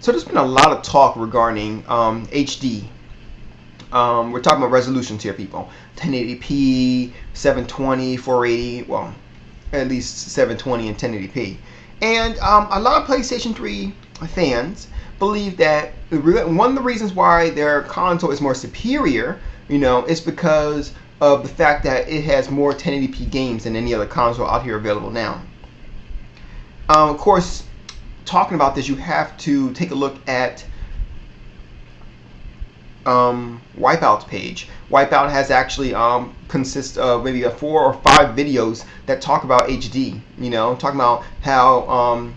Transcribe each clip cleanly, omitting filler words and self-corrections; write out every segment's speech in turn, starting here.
So there's been a lot of talk regarding HD. We're talking about resolutions here, people. 1080p, 720, 480. Well, at least 720 and 1080p. And a lot of PlayStation 3 fans believe that one of the reasons why their console is more superior, is because of the fact that it has more 1080p games than any other console out here available now. Of course, talking about this, you have to take a look at Wipeout's page. Wipeout has actually consists of maybe 4 or 5 videos that talk about HD. Talking about how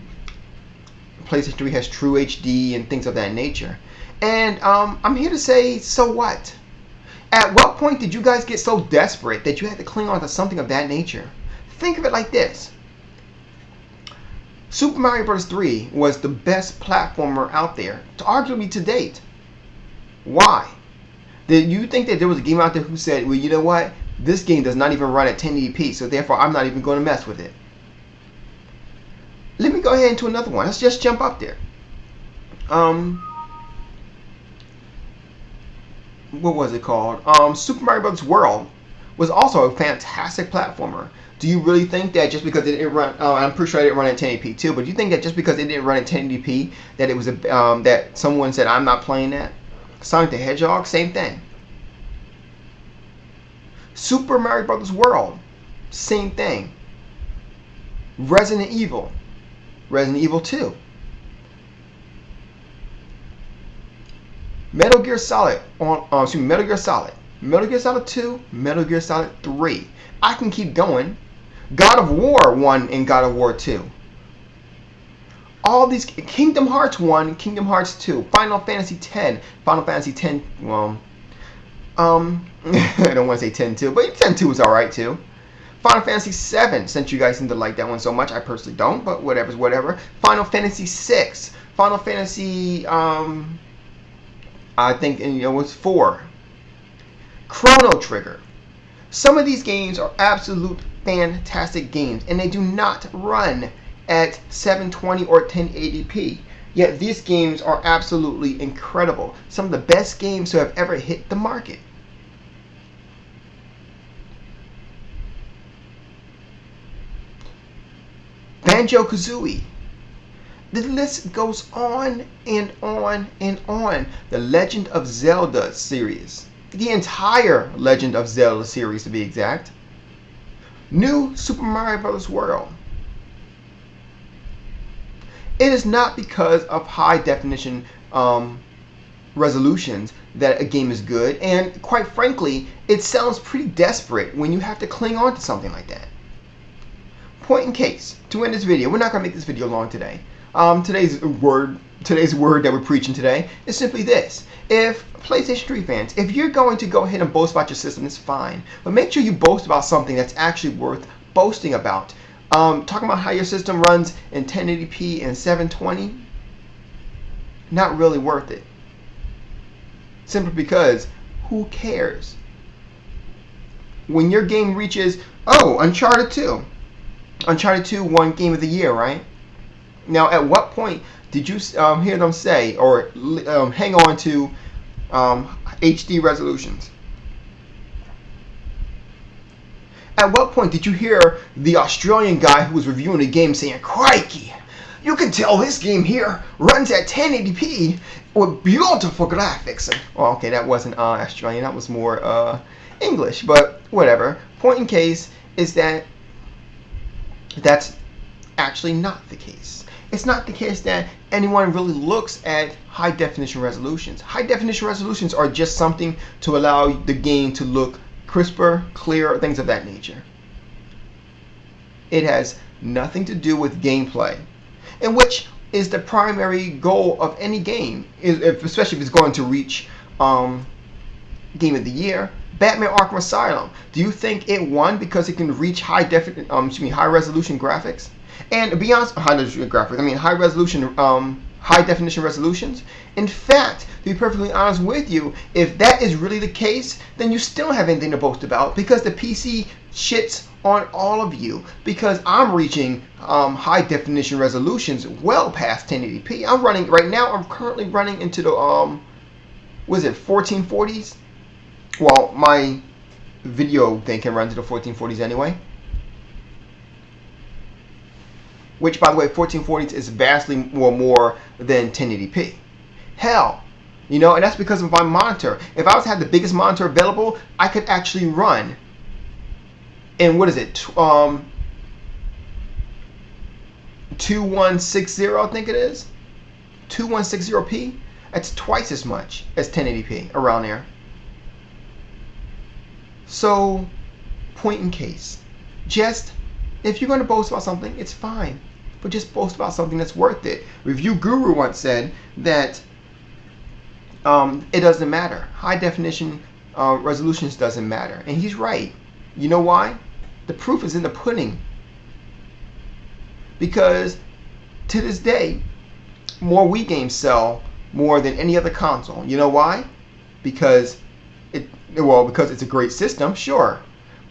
PlayStation 3 has True HD and things of that nature. And I'm here to say, so what? At what point did you guys get so desperate that you had to cling on to something of that nature? Think of it like this. Super Mario Bros. 3 was the best platformer out there, arguably to date. Why? Did you think that there was a game out there who said, well, you know what? This game does not even run at 1080p, so therefore I'm not even going to mess with it. Let me go ahead into another one. Let's just jump up there. What was it called? Super Mario Bros. World was also a fantastic platformer. Do you really think that just because it didn't run, I'm pretty sure it didn't run at 1080p too, but do you think that just because it didn't run at 1080p that it was that someone said I'm not playing that? Sonic the Hedgehog, same thing. Super Mario Bros. World, same thing. Resident Evil 2. Metal Gear Solid, Metal Gear Solid 2, Metal Gear Solid 3. I can keep going. God of War 1 and God of War 2. All these, Kingdom Hearts 1, Kingdom Hearts 2, Final Fantasy X, Final Fantasy X, well, I don't want to say 10-2, but 10-2 is alright too. Final Fantasy VII, since you guys seem to like that one so much, I personally don't, but whatever's whatever. Final Fantasy VI, Final Fantasy, I think it was 4. Chrono Trigger. Some of these games are absolute fantastic games, and they do not run at 720 or 1080p. Yet these games are absolutely incredible. Some of the best games to have ever hit the market. Banjo-Kazooie. The list goes on and on and on. The Legend of Zelda series. The entire Legend of Zelda series, to be exact. New Super Mario Bros. World. It is not because of high definition resolutions that a game is good, and quite frankly, it sounds pretty desperate when you have to cling on to something like that. Point in case, to end this video, we're not going to make this video long today. Today's word that we're preaching today is simply this. If PlayStation 3 fans, if you're going to go ahead and boast about your system, it's fine. But make sure you boast about something that's actually worth boasting about. Talking about how your system runs in 1080p and 720, not really worth it. Simply because, who cares? When your game reaches, Uncharted 2. Uncharted 2 won Game of the Year, right? Now, at what point did you hear them say or hang on to HD resolutions? At what point did you hear the Australian guy who was reviewing the game saying, "Crikey, you can tell this game here runs at 1080p with beautiful graphics"? Well, okay, that wasn't Australian. That was more English, but whatever. Point in case is that that's actually not the case. It's not the case that anyone really looks at high definition resolutions. High definition resolutions are just something to allow the game to look crisper, clearer, things of that nature. It has nothing to do with gameplay, and which is the primary goal of any game, especially if it's going to reach Game of the Year. Batman Arkham Asylum. Do you think it won because it can reach high resolution graphics? And beyond high resolution graphics, I mean high high definition resolutions. In fact, to be perfectly honest with you, if that is really the case, then you still don't have anything to boast about, because the PC shits on all of you, because I'm reaching high definition resolutions well past 1080p. I'm running right now. I'm currently running into the 1440s. Well, my video thing can run to the 1440s anyway. Which, by the way, 1440s is vastly more than 1080p. Hell, and that's because of my monitor. If I was to have the biggest monitor available, I could actually run in, 2160, I think it is. 2160p. That's twice as much as 1080p, around there. So, point in case. Just, if you're going to boast about something, it's fine. But just boast about something that's worth it. Review Guru once said that it doesn't matter. High definition resolutions doesn't matter. And he's right. You know why? The proof is in the pudding. Because to this day, more Wii games sell more than any other console. You know why? Because it's a great system, sure.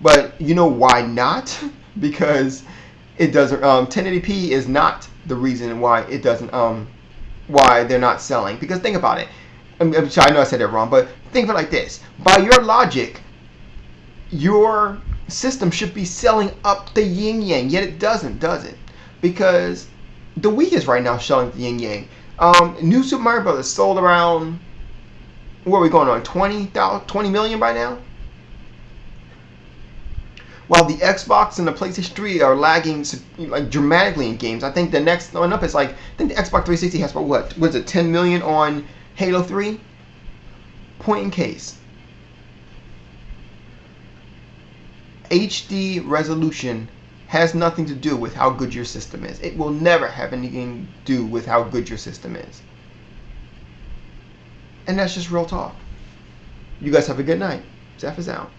But you know why not? Because it doesn't 1080p is not the reason why it doesn't why they're not selling. Because think about it. I know I said it wrong, but think of it like this. By your logic, your system should be selling up the yin yang, yet it doesn't, does it? Because the Wii is right now selling the yin yang. New Super Mario Bros. Sold around, what are we going on, 20 million by now? While the Xbox and the PlayStation 3 are lagging like dramatically in games. I think the next one up is I think the Xbox 360 has about what was it, 10 million on Halo 3? Point in case. HD resolution has nothing to do with how good your system is. It will never have anything to do with how good your system is. And that's just real talk. You guys have a good night. Zeph is out.